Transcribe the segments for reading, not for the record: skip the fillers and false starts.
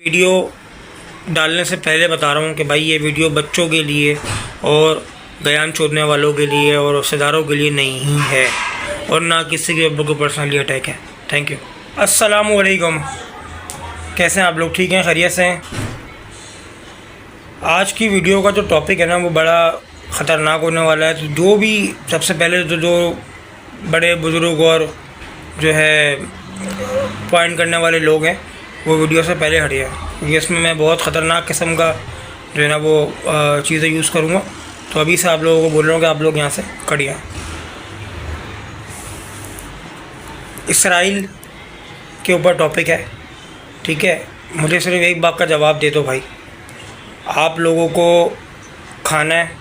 Video डालने से पहले बता रहा हूँ कि भाई ये वीडियो बच्चों के लिए और बयान छोड़ने वालों के लिए और रिश्तेदारों के लिए नहीं है और ना किसी के ऊपर को पर्सनली अटैक है। Thank you. अस्सलाम वालेकुम, कैसे हैं आप लोग? ठीक हैं, खैरियत से हैं? आज की वीडियो का जो टॉपिक है ना वो बड़ा ख़तरनाक होने वाला है। तो जो भी सबसे पहले तो जो बड़े बुज़ुर्ग और जो है पॉइंट करने वाले लोग हैं वो वीडियो से पहले हटिए, क्योंकि इसमें मैं बहुत ख़तरनाक किस्म का जो है ना वो चीज़ें यूज़ करूँगा। तो अभी से आप लोगों को बोल रहा हूँ कि आप लोग यहाँ से कटिए। इसराइल के ऊपर टॉपिक है, ठीक है। मुझे सिर्फ एक बात का जवाब दे दो भाई, आप लोगों को खाना है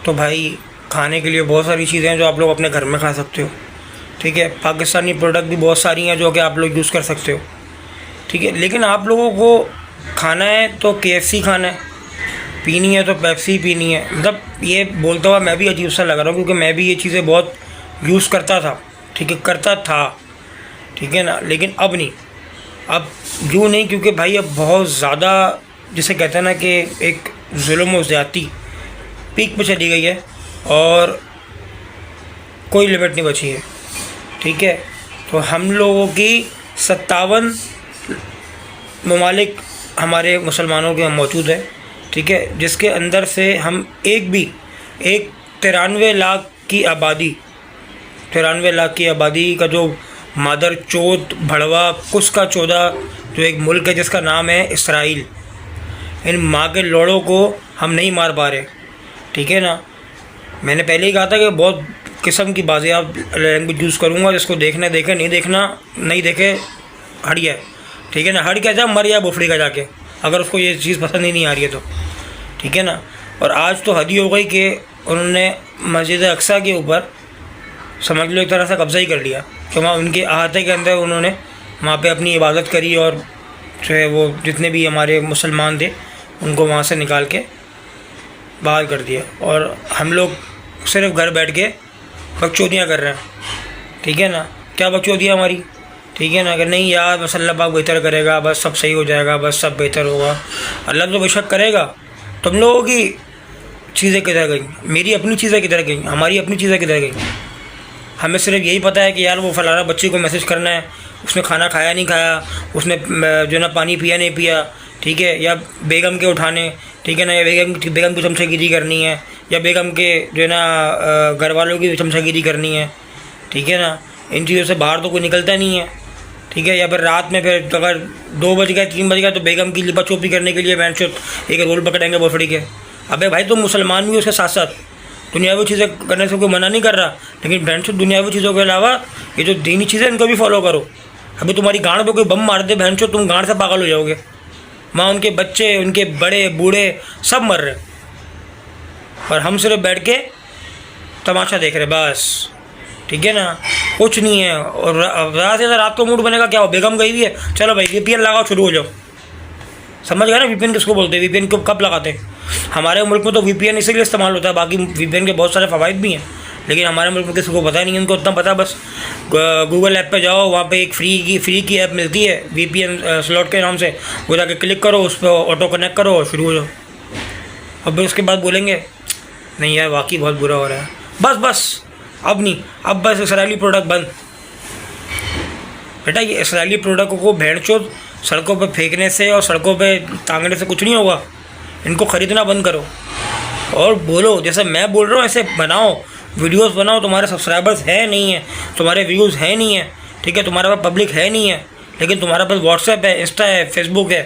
तो भाई खाने के लिए बहुत सारी चीज़ें हैं जो आप लोग अपने घर में खा सकते हो, ठीक है। पाकिस्तानी प्रोडक्ट भी बहुत सारी हैं जो कि आप लोग यूज़ कर सकते हो, ठीक है। लेकिन आप लोगों को खाना है तो KFC खाना है, पीनी है तो पेप्सी पीनी है। मतलब ये बोलता हुआ मैं भी अजीब सा लग रहा हूँ, क्योंकि मैं भी ये चीज़ें बहुत यूज़ करता था, ठीक है, करता था, ठीक है ना। लेकिन अब नहीं, अब यूँ नहीं, क्योंकि भाई अब बहुत ज़्यादा जिसे कहते हैं ना कि एक जुल्म और ज़्यादती पीक पे चली गई है और कोई लिमिट नहीं बची है, ठीक है। तो हम लोगों की 57 ममालिक हमारे मुसलमानों के मौजूद है, ठीक है, जिसके अंदर से हम एक 93 लाख की आबादी, 93 लाख की आबादी का जो मादर चौथ भड़वा कुछ का 14 जो एक मुल्क है जिसका नाम है इसराइल, इन माँ के लोड़ों को हम नहीं मार पा रहे, ठीक है ना। मैंने पहले ही कहा था कि बहुत किस्म की बाज़ियाब लैंग्वेज यूज़ करूँगा, जिसको देखने देखे, नहीं देखना नहीं देखे हट गया, ठीक है ना। हट गया जा, मर गया बोफड़ी का जाके, अगर उसको ये चीज़ पसंद ही नहीं आ रही है तो, ठीक है ना। और आज तो हद ही हो गई कि उन्होंने मस्जिद अक्सा के ऊपर समझ लो एक तरह से कब्ज़ा ही कर लिया, कि वहाँ उनके अहाते के अंदर उन्होंने वहाँ पे अपनी इबादत करी और जो है वो जितने भी हमारे मुसलमान थे उनको वहाँ से निकाल के बाहर कर दिया। और हम लोग सिर्फ घर बैठ के बकचोदियाँ कर रहे हैं, ठीक है ना। क्या बकचोदियाँ हमारी, ठीक है ना, अगर नहीं यार बस अल्लाह पाक बेहतर करेगा, बस सब सही हो जाएगा, बस सब बेहतर होगा। अल्लाह तो बेशक करेगा। तुम लोगों की चीज़ें किधर गई, मेरी अपनी चीज़ें किधर गई, हमारी अपनी चीज़ें किधर गई? हमें सिर्फ यही पता है कि यार वो फलाना बच्चे को मैसेज करना है, उसने खाना खाया नहीं खाया, उसने जो ना पानी पिया नहीं पिया, ठीक है, या बेगम के उठाने, ठीक है ना, या बेगम की चमचागिरी करनी है, या बेगम के जो है ना घर वालों की चमचागिरी करनी है, ठीक है ना। इन चीज़ों से बाहर तो कोई निकलता नहीं है, ठीक है। या फिर रात में फिर अगर 2 बज गए 3 बज गए तो बेगम की लिपा चोपी करने के लिए बैंचोत एक रोल पकड़ेंगे बोफड़ी के। अबे भाई तुम मुसलमान भी उसके साथ साथ दुनियावी चीज़ें करने से कोई मना नहीं कर रहा, लेकिन बैंचोत दुनियावी चीज़ों के अलावा ये जो दीनी चीज़ें इनको भी फॉलो करो। अभी तुम्हारी गांड पे कोई बम मार दे बैंचोत, तुम गांड से पागल हो जाओगे। माँ उनके बच्चे, उनके बड़े बूढ़े सब मर रहे, और हम सिर्फ बैठ के तमाशा देख रहे बस, ठीक है ना, कुछ नहीं है। और रात से रात को मूड बनेगा, क्या हो बेगम गई हुई है, चलो भाई VPN लगाओ, शुरू हो जाओ। समझ गए ना VPN किसको बोलते हैं, VPN को कब लगाते हैं? हमारे मुल्क में तो VPN इसीलिए इस्तेमाल होता है, बाकी VPN के बहुत सारे फ़वाइद भी हैं, लेकिन हमारे मुल्क में किसी को पता नहीं है। उनको उतना पता बस गूगल ऐप पे जाओ, वहाँ पे एक फ्री की ऐप मिलती है VPN स्लॉट के नाम से, वो जाके क्लिक करो, उस पर ऑटो कनेक्ट करो और शुरू हो जाओ। अब उसके बाद बोलेंगे नहीं यार वाकई बहुत बुरा हो रहा है, बस अब नहीं, अब बस इसराइली प्रोडक्ट बंद। बेटा ये इसराइली प्रोडक्ट को भेड़चोद सड़कों पे फेंकने से और सड़कों पे टांगने से कुछ नहीं होगा। इनको ख़रीदना बंद करो और बोलो जैसे मैं बोल रहा हूँ ऐसे बनाओ, वीडियोस बनाओ। तुम्हारे सब्सक्राइबर्स है नहीं है, तुम्हारे व्यूज़ है नहीं है, ठीक है, तुम्हारे पास पब्लिक है नहीं है, लेकिन तुम्हारे पास व्हाट्सएप है, इंस्टा है, फेसबुक है,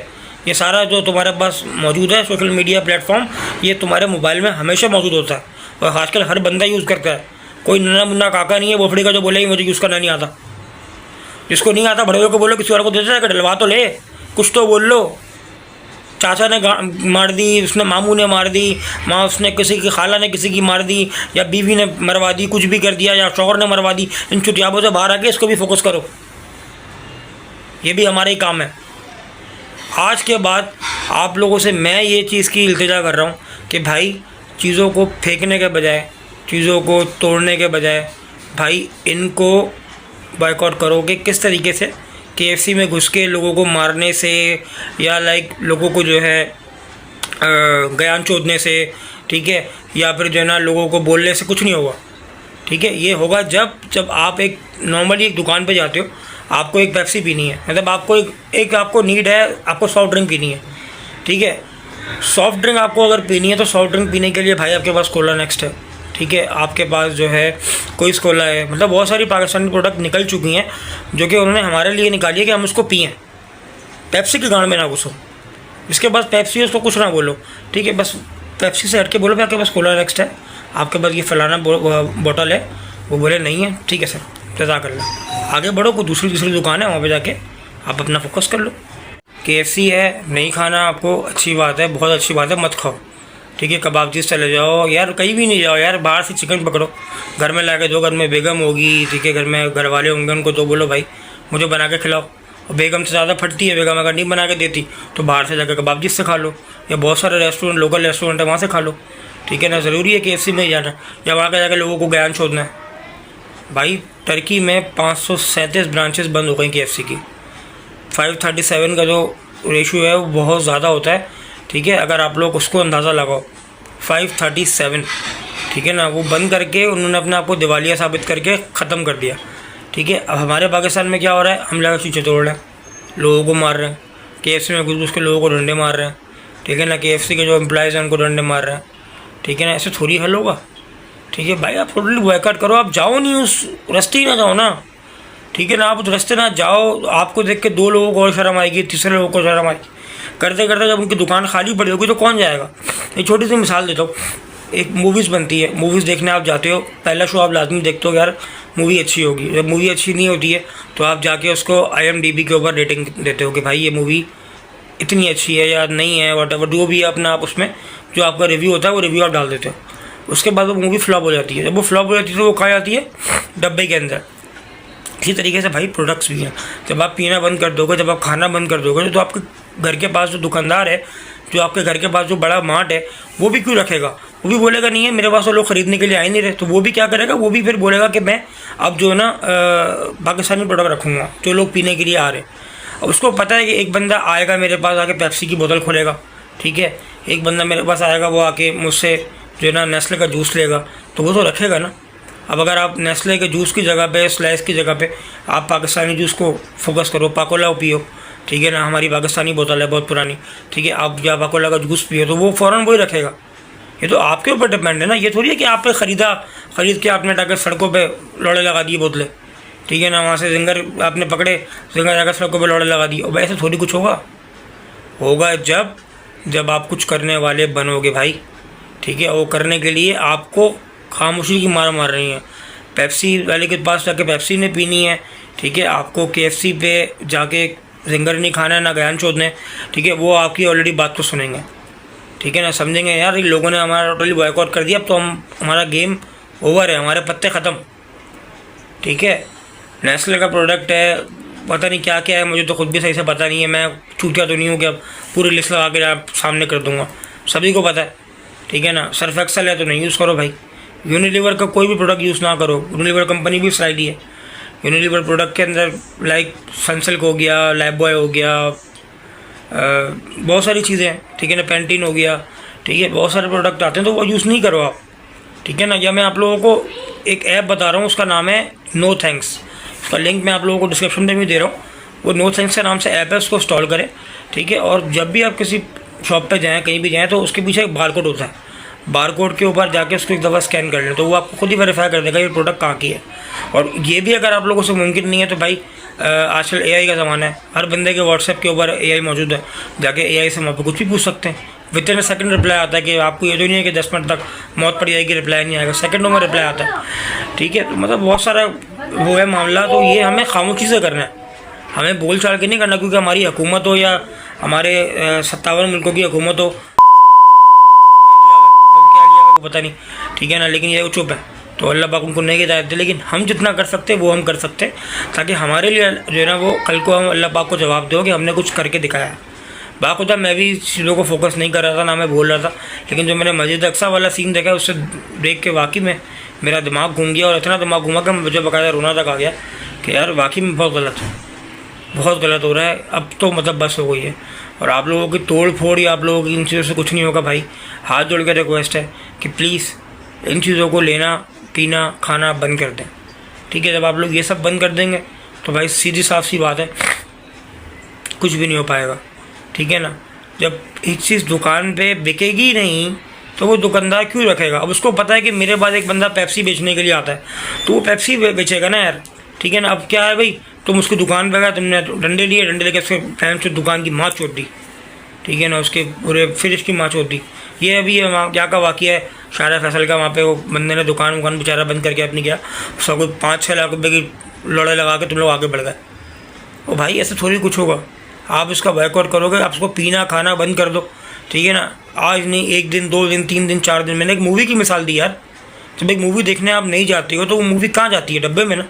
ये सारा जो तुम्हारे पास मौजूद है सोशल मीडिया प्लेटफॉर्म, ये तुम्हारे मोबाइल में हमेशा मौजूद होता है और आजकल हर बंदा यूज़ करता है। कोई नन्ना मुन्ना काका नहीं है बोफड़ी का जो बोले मुझे यूज़ करना नहीं आता। जिसको नहीं आता बड़े को बोलो किसी और को देते जाकर डलवा तो ले, कुछ तो बोल लो। चाचा ने मार दी, उसने मामू ने मार दी, माँ उसने किसी की खाला ने किसी की मार दी, या बीवी ने मरवा दी, कुछ भी कर दिया, या शौहर ने मरवा दी। इन चुटियाबों से बाहर आके इसको भी फोकस करो, ये भी हमारा ही काम है। आज के बाद आप लोगों से मैं ये चीज़ की इल्तिजा कर रहा हूँ कि भाई चीज़ों को फेंकने के बजाय, चीज़ों को तोड़ने के बजाय भाई इनको बॉयकॉट करो कि किस तरीके से KFC में घुस के लोगों को मारने से या लाइक लोगों को जो है ज्ञान चोदने से, ठीक है, या फिर जो है ना लोगों को बोलने से कुछ नहीं होगा, ठीक है। ये होगा जब आप एक नॉर्मली एक दुकान पे जाते हो, आपको एक पेप्सी पीनी है, मतलब आपको एक आपको नीड है, आपको सॉफ्ट ड्रिंक पीनी है, ठीक है। सॉफ्ट ड्रिंक आपको अगर पीनी है तो सॉफ्ट ड्रिंक पीने के लिए भाई आपके पास कोला नेक्स्ट है, ठीक है, आपके पास जो है कोई कोला है, मतलब बहुत सारी पाकिस्तानी प्रोडक्ट निकल चुकी हैं जो कि उन्होंने हमारे लिए निकाली है कि हम उसको पिएँ। पेप्सी की गांड में ना घुसो, इसके पास पेप्सी है उसको कुछ ना बोलो, ठीक है, बस पेप्सी से हट के बोलो भाई आपके पास कोला नेक्स्ट है, आपके पास ये फलाना बोतल है, वो बोले नहीं है, ठीक है सर, जज़ाकल्लाह, आगे बढ़ो, कोई दूसरी दुकान है वहाँ पे जाके आप अपना फोकस कर लो। KFC है, नहीं खाना आपको, अच्छी बात है, बहुत अच्छी बात है, मत खाओ, ठीक है। कबाबची चले जाओ यार, कहीं भी नहीं जाओ यार, बाहर से चिकन पकड़ो, घर में ला के दो, घर में बेगम होगी, ठीक है, घर में घर वाले होंगे, उनको तो बोलो भाई मुझे बना के खिलाओ, और बेगम से ज़्यादा फटती है, बेगम अगर नहीं बना के देती तो बाहर से जाकर कबाबची से खा लो, या बहुत सारे रेस्टोरेंट लोकल रेस्टोरेंट है वहाँ से खा लो, ठीक है ना। ज़रूरी है KFC में ही जाना या वहाँ के जाकर लोगों को ज्ञान छोड़ना है। भाई टर्की में 537 ब्रांचेस बंद हो गई KFC की, 537 का जो रेशियो है वो बहुत ज़्यादा होता है, ठीक है। अगर आप लोग उसको अंदाज़ा लगाओ 537, ठीक है ना, वो बंद करके उन्होंने अपने आप को दिवालिया साबित करके ख़त्म कर दिया, ठीक है। अब हमारे पाकिस्तान में क्या हो रहा है, हम लगा शीशे तोड़ रहे हैं, लोगों को मार रहे हैं, KFC में घुस के लोगों को डंडे मार रहे हैं, ठीक है ना, KFC के जो एम्प्लॉयज़ हैं उनको डंडे मार रहे हैं, ठीक है ना। ऐसे थोड़ी हल होगा, ठीक है भाई, आप टोटली बॉयकॉट करो, आप जाओ नहीं, उस रास्ते ही ना जाओ ना, ठीक है ना, आप उस रास्ते ना जाओ, आपको देख के 2 लोगों को और शर्म आएगी, तीसरे लोगों को शर्म आएगी, करते करते जब उनकी दुकान खाली पड़ी होगी तो कौन जाएगा। एक छोटी सी मिसाल देता हूँ, एक मूवीज़ बनती है, मूवीज़ देखने आप जाते हो, पहला शो आप लाजमी देखते हो यार मूवी अच्छी होगी, जब मूवी अच्छी नहीं होती है तो आप जाके उसको IMDb के ऊपर रेटिंग देते हो कि भाई ये मूवी इतनी अच्छी है या नहीं है, वट एवर जो भी है अपना आप उसमें जो आपका रिव्यू होता है वो रिव्यू आप डाल देते हो। उसके बाद वो मूवी फ्लॉप हो जाती है, जब वो फ्लॉप हो जाती है तो वो कहाँ जाती है, डब्बे के अंदर। इसी तरीके से भाई प्रोडक्ट्स भी हैं, जब आप पीना बंद कर दोगे, जब आप खाना बंद कर दोगे, तो आपके घर के पास जो दुकानदार है, जो आपके घर के पास जो बड़ा मार्ट है, वो भी क्यों रखेगा, वो भी बोलेगा नहीं है मेरे पास तो लोग ख़रीदने के लिए आ ही नहीं रहे, तो वो भी क्या करेगा, वो भी फिर बोलेगा कि मैं अब जो है ना पाकिस्तानी प्रोडक्ट रखूँगा जो लोग पीने के लिए आ रहे हैं। अब उसको पता है कि एक बंदा आएगा मेरे पास आके पेप्सी की बोतल खोलेगा, ठीक है, एक बंदा मेरे पास आएगा वो आके मुझसे जो है ना नेस्ले का जूस लेगा, तो वो तो रखेगा ना। अब अगर आप नेस्ले के जूस की जगह पे, स्लाइस की जगह पे आप पाकिस्तानी जूस को फोकस करो, पाकोला पियो, ठीक है ना, हमारी पाकिस्तानी बोतल है बहुत पुरानी, ठीक है, आप या पाकोला का जूस पियो तो वो फ़ौरन वही रखेगा। ये तो आपके ऊपर डिपेंड है ना, ये थोड़ी है कि आप पे ख़रीद के आपने जाकर सड़कों पे लौड़े लगा दिए बोतलें, ठीक है ना, वहाँ से जिंगर आपने पकड़े, जिंगर जाकर सड़कों पे लौड़े लगा दिए, और ऐसे थोड़ी कुछ होगा जब आप कुछ करने वाले बनोगे भाई, ठीक है। वो करने के लिए आपको खामोशी की मार रही है, पेप्सी वाले के पास जाके पेप्सी नहीं पीनी है, ठीक है, आपको KFC पे जाके जिंगर नहीं खाना है, ना ज्ञान चोदने, ठीक है, वो आपकी ऑलरेडी बात तो सुनेंगे, ठीक है ना, समझेंगे यार इन लोगों ने हमारा टोटली बॉयकॉट कर दिया, अब तो हमारा गेम ओवर है, हमारे पत्ते ख़त्म, ठीक है। नेस्ले का प्रोडक्ट है, पता नहीं क्या क्या है, मुझे तो खुद भी सही से पता नहीं है, मैं चूतिया तो नहीं हूँ कि अब पूरी लिस्ट लगा के आप सामने कर दूँगा, सभी को पता है, ठीक है ना। सर्फ एक्सेल है तो नहीं यूज़ करो भाई, यूनिलीवर का कोई भी प्रोडक्ट यूज़ ना करो, यूनिलीवर कंपनी भी स्लाइडी है, यूनिलीवर प्रोडक्ट के अंदर लाइक सनसिल्क हो गया, लाइफ बॉय हो गया, बहुत सारी चीज़ें हैं, ठीक है ना, पेंटीन हो गया, ठीक है, बहुत सारे प्रोडक्ट आते हैं तो वो यूज़ नहीं करो आप, ठीक है ना। या मैं आप लोगों को एक ऐप बता रहा हूँ, उसका नाम है नो थैंक्स, उसका लिंक मैं आप लोगों को डिस्क्रिप्शन में भी दे रहा हूँ, वो नो थैंक्स के नाम से ऐप है, उसको इंस्टॉल करें, ठीक है। और जब भी आप किसी शॉप पे जाएँ, कहीं भी जाएँ, तो उसके पीछे एक बारकोड होता है, बारकोड के ऊपर जाके उसको एक दफ़ा स्कैन कर लें तो वो आपको खुद ही वेरीफाई कर देगा ये प्रोडक्ट कहाँ की है। और ये भी अगर आप लोगों से मुमकिन नहीं है तो भाई आजकल AI का ज़माना है, हर बंदे के व्हाट्सएप के ऊपर AI मौजूद है, जाके AI से वहाँ पर कुछ भी पूछ सकते हैं, विद इन सेकंड रिप्लाई आता है कि आपको ये तो नहीं है कि 10 मिनट तक मौत पड़ जाएगी, रिप्लाई नहीं आएगा, सेकंडों में रिप्लाई आता है, ठीक है। तो मतलब बहुत सारा वो है मामला, तो ये हमें खामोशी से करना है, हमें बोल चाल के नहीं करना, क्योंकि हमारी हुकूमत हो या हमारे 57 मुल्कों की हुकूमत हो, क्या लिया पता नहीं, ठीक है ना, लेकिन ये चुप है, तो अल्लाह पाक उनको नहीं हिदायत दे। लेकिन हम जितना कर सकते हैं वो हम कर सकते हैं, ताकि हमारे लिए जो है ना वो कल को हम अल्लाह पाक को जवाब दो कि हमने कुछ करके दिखाया है। बाखुदा मैं भी चीज़ों को फोकस नहीं कर रहा था, ना मैं बोल रहा था, लेकिन जो मैंने मस्जिद अक्सा वाला सीन देखा उससे देख के वाकई में मेरा दिमाग घूम गया, और इतना दिमाग घूमा कि मुझे बाकायदा रोना तक आ गया कि यार वाकई में बहुत गलत है। बहुत गलत हो रहा है। अब तो मतलब बस हो गई है। और आप लोगों की तोड़ फोड़ या आप लोगों की इन चीज़ों से कुछ नहीं होगा भाई। हाथ जोड़ के रिक्वेस्ट है कि प्लीज़ इन चीज़ों को लेना पीना खाना बंद कर दें, ठीक है। जब आप लोग ये सब बंद कर देंगे तो भाई सीधी साफ सी बात है, कुछ भी नहीं हो पाएगा, ठीक है ना। जब एक चीज़ दुकान पे बिकेगी नहीं तो वो दुकानदार क्यों रखेगा। अब उसको पता है कि मेरे बाद एक बंदा पेप्सी बेचने के लिए आता है, तो वो पेप्सी बेचेगा ना यार, ठीक है ना। अब क्या है भाई, तुम उसकी दुकान पे गए, तुमने डंडे लिए, डंडे लेके उसके फैन से दुकान की माँ चोट दी, ठीक है ना, उसके पूरे फ्रिज की माँ चोट दी। ये अभी यहाँ का वाक़या है शारा फैसल का। वहाँ पे वो बंदे ने दुकान बेचारा बंद करके अपनी किया, उसका कोई 5-6 लाख रुपये की लड़ाई लगा के तुम लोग आगे बढ़ गए। ओ भाई ऐसे थोड़ी कुछ होगा। आप इसका बैकआउट करोगे, आप उसको पीना खाना बंद कर दो, ठीक है ना। आज नहीं, 1 दिन 2 दिन 3 दिन 4 दिन। मैंने एक मूवी की मिसाल दी यार, जब एक मूवी देखने आप नहीं जाती हो तो वो मूवी कहाँ जाती है, डब्बे में ना,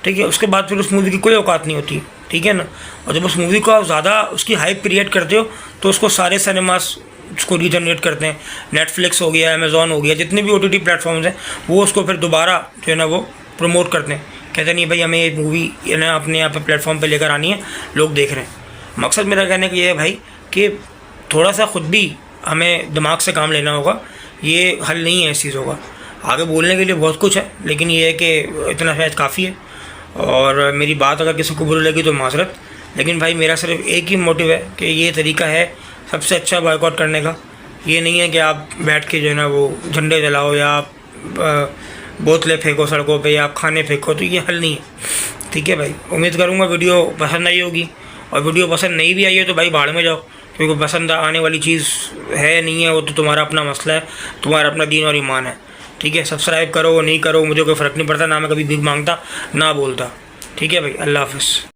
ठीक है। उसके बाद फिर उस मूवी की कोई औकात नहीं होती, ठीक है ना। और जब उस मूवी को आप ज़्यादा उसकी हाइप क्रिएट करते हो तो उसको सारे सिनेमास उसको रीजनरेट करते हैं। नेटफ्लिक्स हो गया, अमेज़ॉन हो गया, जितने भी OTT प्लेटफॉर्म्स हैं वो उसको फिर दोबारा जो है ना वो प्रमोट करते हैं। कहते नहीं भाई हमें ये मूवी ना अपने यहाँ पे प्लेटफॉर्म पे लेकर आनी है, लोग देख रहे हैं। मकसद मेरा कहने का ये है भाई कि थोड़ा सा ख़ुद भी हमें दिमाग से काम लेना होगा। ये हल नहीं है इस चीज़ों का। आगे बोलने के लिए बहुत कुछ है, लेकिन ये है कि इतना शायद काफ़ी है। और मेरी बात अगर किसी को बुरी लगी तो माजरत, लेकिन भाई मेरा सिर्फ एक ही मोटिव है कि ये तरीका है सबसे अच्छा बॉयकॉट करने का। ये नहीं है कि आप बैठ के जो है ना वो झंडे जलाओ या आप बोतलें फेंको सड़कों पे या आप खाने फेंको, तो ये हल नहीं है, ठीक है भाई। उम्मीद करूँगा वीडियो पसंद आई होगी, और वीडियो पसंद नहीं भी आई है तो भाई भाड़ में जाओ, क्योंकि पसंद आने वाली चीज़ है नहीं है वो तो तुम्हारा अपना मसला है, तुम्हारा अपना दीन और ईमान है, ठीक है। सब्सक्राइब करो नहीं करो मुझे कोई फ़र्क नहीं पड़ता, ना मैं कभी भीख मांगता ना बोलता, ठीक है भाई। अल्लाह हाफ़िज़।